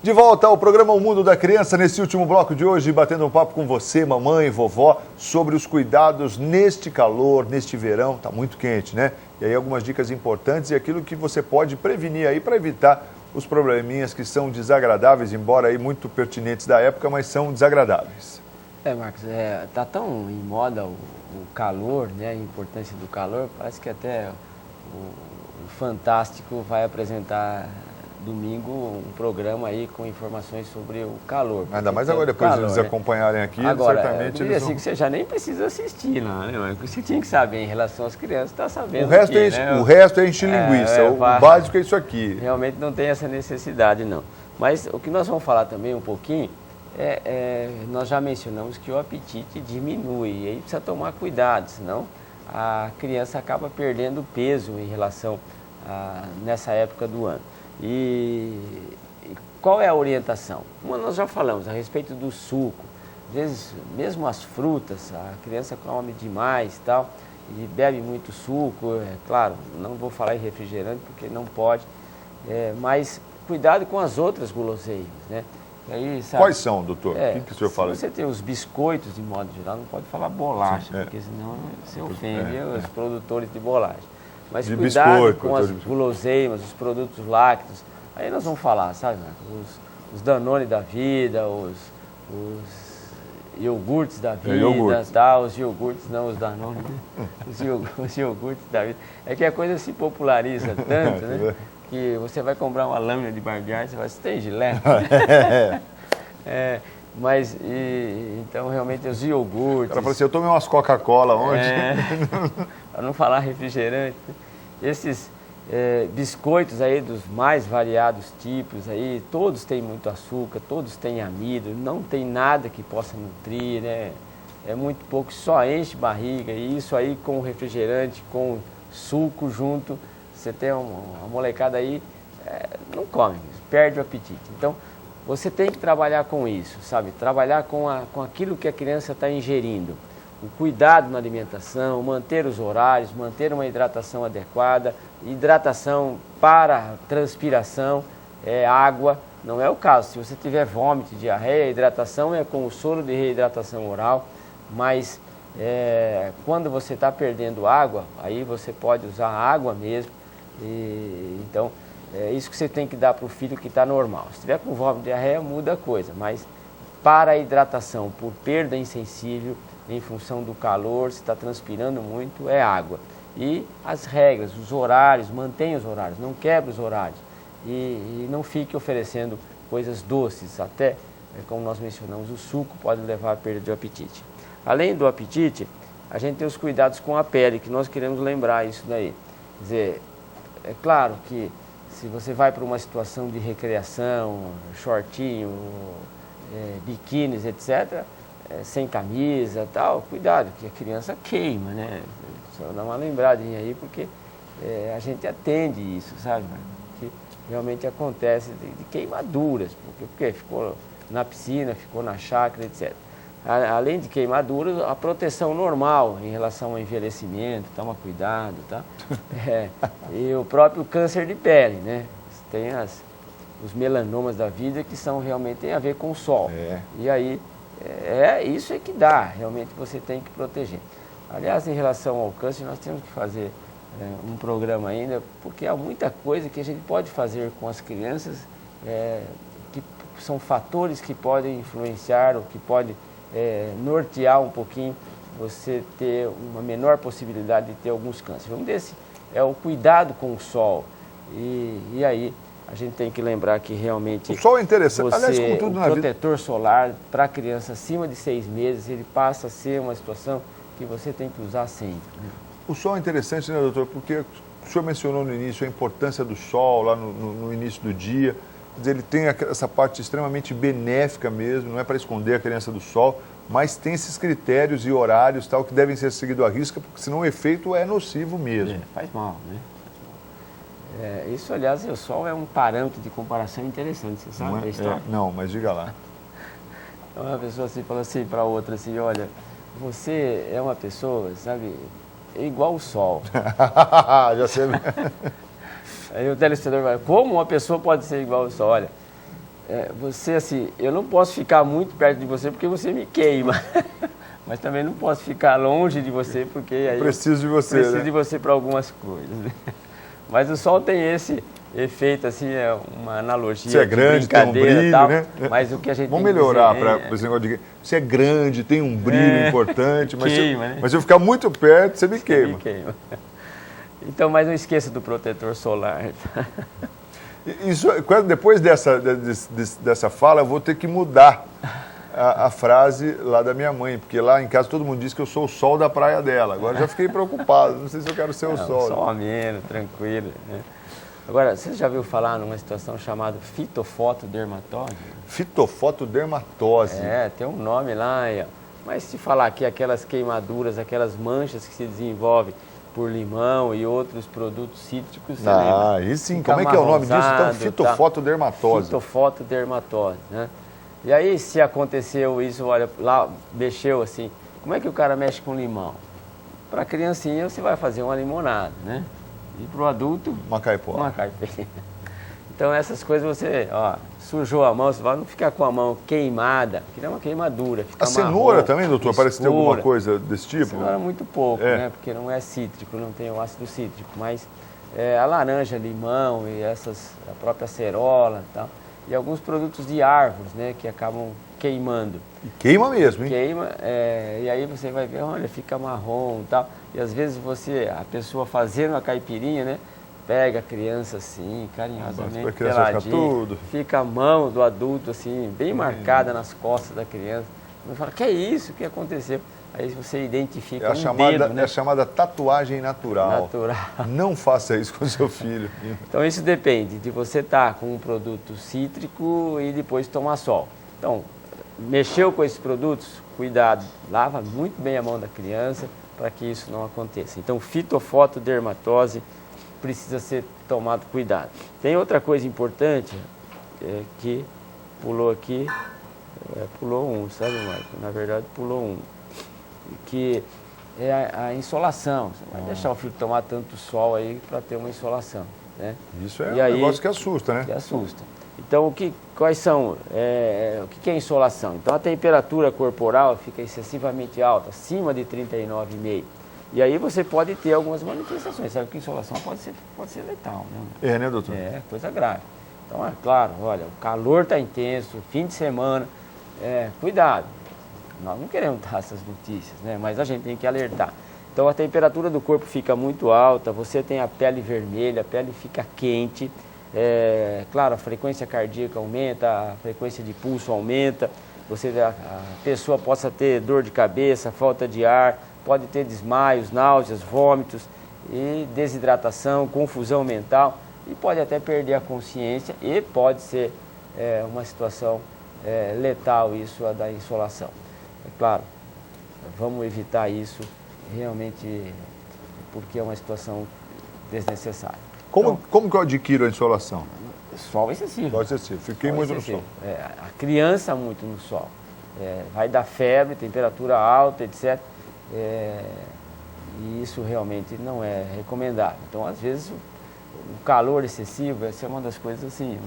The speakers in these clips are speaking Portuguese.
De volta ao programa O Mundo da Criança, nesse último bloco de hoje, batendo um papo com você, mamãe, vovó, sobre os cuidados neste calor, neste verão, tá muito quente, né? E aí algumas dicas importantes e aquilo que você pode prevenir aí para evitar os probleminhas que são desagradáveis, embora aí muito pertinentes da época, mas são desagradáveis. Marcos, tá tão em moda o calor, né, a importância do calor, parece que até o Fantástico vai apresentar domingo um programa aí com informações sobre o calor. Ainda mais agora, depois de eles acompanharem aqui, agora, certamente eles vão... assim, que você já nem precisa assistir lá, né? O que você tinha que saber em relação às crianças, está sabendo. O resto, o resto é encher linguiça, o básico é isso aqui. Realmente não tem essa necessidade, não. Mas o que nós vamos falar também um pouquinho, nós já mencionamos que o apetite diminui, e aí precisa tomar cuidado, senão a criança acaba perdendo peso em relação nessa época do ano. E qual é a orientação? Uma nós já falamos a respeito do suco. Às vezes, mesmo as frutas, a criança come demais e tal, e bebe muito suco. Claro, não vou falar em refrigerante porque não pode, mas cuidado com as outras guloseimas, né? Aí, sabe, quais são, doutor? O que o senhor fala? Você tem os biscoitos, de modo geral, não pode falar bolacha, porque senão você ofende os produtores de bolacha. Mas de cuidado biscoito, com as guloseimas, os produtos lácteos. Aí nós vamos falar, sabe, Marcos? Os Danone da vida, os iogurtes da vida, tá? Os iogurtes, não os Danone, os iogurtes da vida. É que a coisa se populariza tanto, né? Que você vai comprar uma lâmina de barbear e você vai, você tem gilete? Mas, então, realmente, os iogurtes... O cara falou assim, eu tomei umas Coca-Cola ontem. Para não falar refrigerante. Esses biscoitos aí dos mais variados tipos aí, todos têm muito açúcar, todos têm amido, não tem nada que possa nutrir, né? É muito pouco, só enche barriga. E isso aí com refrigerante, com suco junto, você tem uma molecada aí, não come, perde o apetite. Então, você tem que trabalhar com isso, sabe? Trabalhar com aquilo que a criança está ingerindo. O cuidado na alimentação, manter os horários, manter uma hidratação adequada, hidratação para transpiração, água, não é o caso. Se você tiver vômito, diarreia, a hidratação é com o soro de reidratação oral, mas quando você está perdendo água, aí você pode usar água mesmo. Então, é isso que você tem que dar para o filho que está normal. Se tiver com vômito, diarreia, muda a coisa, mas para a hidratação, por perda insensível, em função do calor, se está transpirando muito, é água. E as regras, os horários, mantenha os horários, não quebre os horários. E não fique oferecendo coisas doces, até, como nós mencionamos, o suco pode levar à perda de apetite. Além do apetite, a gente tem os cuidados com a pele, que nós queremos lembrar isso daí. Quer dizer, é claro que se você vai para uma situação de recreação, shortinho, biquínis, etc., sem camisa e tal, cuidado, que a criança queima, né? Só dá uma lembradinha aí, porque a gente atende isso, sabe? Que realmente acontece de queimaduras, porque ficou na piscina, ficou na chácara, etc. Além de queimaduras, a proteção normal em relação ao envelhecimento, toma cuidado, tá? E o próprio câncer de pele, né? Tem os melanomas da vida que realmente tem a ver com o sol. E aí, isso é que dá, realmente você tem que proteger. Aliás, em relação ao câncer, nós temos que fazer um programa ainda, porque há muita coisa que a gente pode fazer com as crianças, que são fatores que podem influenciar, ou que podem nortear um pouquinho você ter uma menor possibilidade de ter alguns cânceres. Um desses é o cuidado com o sol. E aí a gente tem que lembrar que realmente o sol é interessante. Aliás, como tudo o protetor solar para a criança acima de 6 meses, ele passa a ser uma situação que você tem que usar sempre, né? O sol é interessante, né, doutor? Porque o senhor mencionou no início a importância do sol lá no início do dia. Quer dizer, ele tem essa parte extremamente benéfica mesmo, não é para esconder a criança do sol, mas tem esses critérios e horários tal que devem ser seguidos à risca, porque senão o efeito é nocivo mesmo. Faz mal, né? Isso, aliás, o sol é um parâmetro de comparação interessante, você sabe da história? Não, mas diga lá. Uma pessoa assim fala assim para outra assim, olha, você é uma pessoa, sabe, igual o sol. Já sei. Aí o telespectador vai, como uma pessoa pode ser igual ao sol? Olha, você assim, eu não posso ficar muito perto de você porque você me queima. Mas também não posso ficar longe de você porque aí preciso de você, preciso né? de você para algumas coisas. Mas o sol tem esse efeito, assim, é uma analogia. Você é grande, tem um brilho, e tal, né? Mas o que a gente Vamos tem que melhorar dizer, para esse negócio de... Você é grande, tem um brilho importante, mas, queima, né? mas se eu ficar muito perto, você me queima. Me queima. Então, mas não esqueça do protetor solar. Isso, depois dessa fala, eu vou ter que mudar a frase lá da minha mãe, porque lá em casa todo mundo diz que eu sou o sol da praia dela. Agora já fiquei preocupado, não sei se eu quero ser o sol. Sol ameno, tranquilo. Né? Agora, você já ouviu falar numa situação chamada fitofotodermatose? Fitofotodermatose. Tem um nome lá, mas se falar aqui aquelas queimaduras, aquelas manchas que se desenvolvem por limão e outros produtos cítricos, você lembra? Aí sim, Fica como é que é o nome disso? Então, amarronzado, fitofotodermatose. Fitofotodermatose, né? E aí, se aconteceu isso, olha, lá mexeu assim, como é que o cara mexe com limão? Para a criancinha, você vai fazer uma limonada, né? E para o adulto, uma caipora. Uma caipirinha. Então, essas coisas você, sujou a mão, você vai não ficar com a mão queimada, que é uma queimadura. Fica a cenoura marrom, também, doutor? escura. Parece ter alguma coisa desse tipo? A cenoura muito pouco, né? Porque não é cítrico, não tem o ácido cítrico, mas a laranja, limão e a própria acerola e tal. E alguns produtos de árvores, né, que acabam queimando. E queima mesmo, hein? Queima, e aí você vai ver, olha, fica marrom e tal. E às vezes a pessoa fazendo a caipirinha, né, pega a criança assim, carinhosamente, peladinha, fica a mão do adulto assim, bem marcada nas costas da criança. Você fala, que é isso? O que aconteceu? Aí você identifica dedo, né? É a chamada tatuagem natural. Não faça isso com seu filho. Então isso depende de você estar com um produto cítrico e depois tomar sol. Então, mexeu com esses produtos, cuidado, lava muito bem a mão da criança para que isso não aconteça. Então, fitofotodermatose precisa ser tomado cuidado. Tem outra coisa importante que pulou aqui, pulou um, sabe, Marco? Na verdade, pulou um. Que é a insolação. Você não vai deixar o filho tomar tanto sol aí para ter uma insolação, né? Isso é um negócio que assusta, né? Que assusta. Então, quais são? O que é insolação? Então, a temperatura corporal fica excessivamente alta, acima de 39,5. E aí você pode ter algumas manifestações. Sabe que insolação pode ser letal, né? Né, doutor? Coisa grave. Então, é claro, olha, o calor está intenso, fim de semana, cuidado. Nós não queremos dar essas notícias, né? Mas a gente tem que alertar. Então a temperatura do corpo fica muito alta, você tem a pele vermelha, a pele fica quente, claro, a frequência cardíaca aumenta, a frequência de pulso aumenta, a pessoa possa ter dor de cabeça, falta de ar, pode ter desmaios, náuseas, vômitos, e desidratação, confusão mental, e pode até perder a consciência, e pode ser uma situação letal isso, a da insolação. É claro, vamos evitar isso realmente porque é uma situação desnecessária. Como que eu adquiro a insolação? Sol excessivo. Sol excessivo. Fiquei muito no sol. A criança muito no sol. Vai dar febre, temperatura alta, etc. E isso realmente não é recomendável. Então, às vezes, o calor excessivo, essa é uma das coisas assim,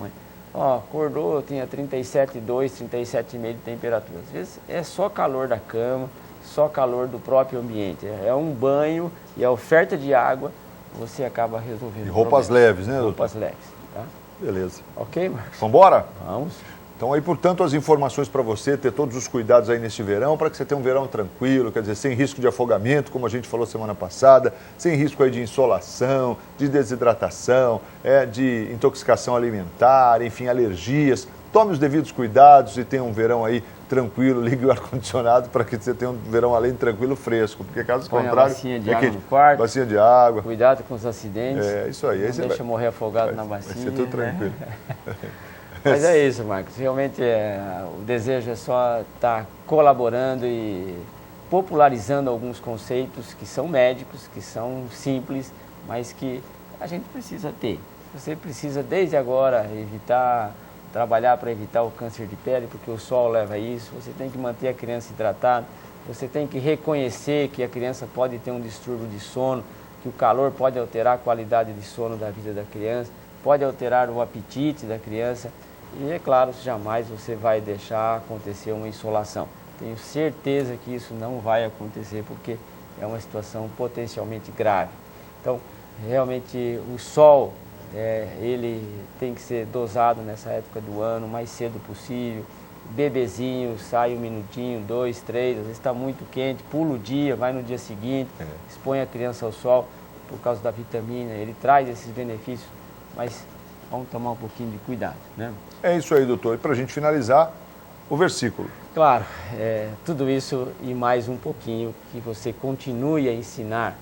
acordou, tinha 37,2, 37,5 de temperatura. Às vezes é só calor da cama, só calor do próprio ambiente. É um banho e a oferta de água, você acaba resolvendo. E roupas leves, né, doutor? Roupas leves, tá? Beleza. Ok, Marcos? Vamos embora? Vamos. Então aí, portanto, as informações para você, ter todos os cuidados aí neste verão, para que você tenha um verão tranquilo, quer dizer, sem risco de afogamento, como a gente falou semana passada, sem risco aí de insolação, de desidratação, de intoxicação alimentar, enfim, alergias. Tome os devidos cuidados e tenha um verão aí tranquilo, ligue o ar-condicionado para que você tenha um verão além de tranquilo, fresco, porque caso contrário... Põe a bacia de água no quarto. Bacia de água. Cuidado com os acidentes. Isso aí. Não deixa morrer afogado na bacia. Vai ser tudo tranquilo. Mas é isso, Marcos. Realmente o desejo é só estar colaborando e popularizando alguns conceitos que são médicos, que são simples, mas que a gente precisa ter. Você precisa, desde agora, trabalhar para evitar o câncer de pele, porque o sol leva a isso. Você tem que manter a criança hidratada. Você tem que reconhecer que a criança pode ter um distúrbio de sono, que o calor pode alterar a qualidade de sono da vida da criança, pode alterar o apetite da criança. E é claro, jamais você vai deixar acontecer uma insolação. Tenho certeza que isso não vai acontecer, porque é uma situação potencialmente grave. Então, realmente, o sol, ele tem que ser dosado nessa época do ano, o mais cedo possível. Bebezinho, sai 1 minutinho, 2, 3, às vezes está muito quente, pula o dia, vai no dia seguinte, expõe a criança ao sol por causa da vitamina, ele traz esses benefícios, mas vamos tomar um pouquinho de cuidado, né? É isso aí, doutor. E para a gente finalizar, o versículo. Claro, tudo isso e mais um pouquinho, que você continue a ensinar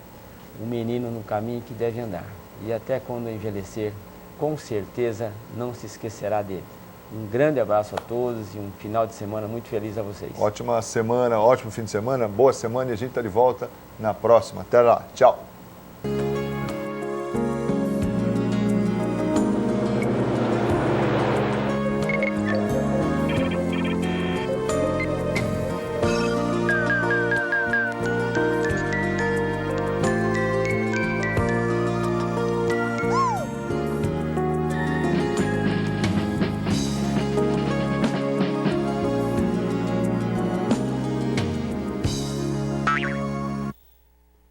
o menino no caminho que deve andar. E até quando envelhecer, com certeza não se esquecerá dele. Um grande abraço a todos e um final de semana muito feliz a vocês. Ótima semana, ótimo fim de semana, boa semana e a gente está de volta na próxima. Até lá, tchau.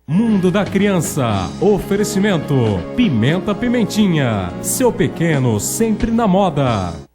Mundo da Criança. Oferecimento Pimenta Pimentinha. Seu pequeno sempre na moda.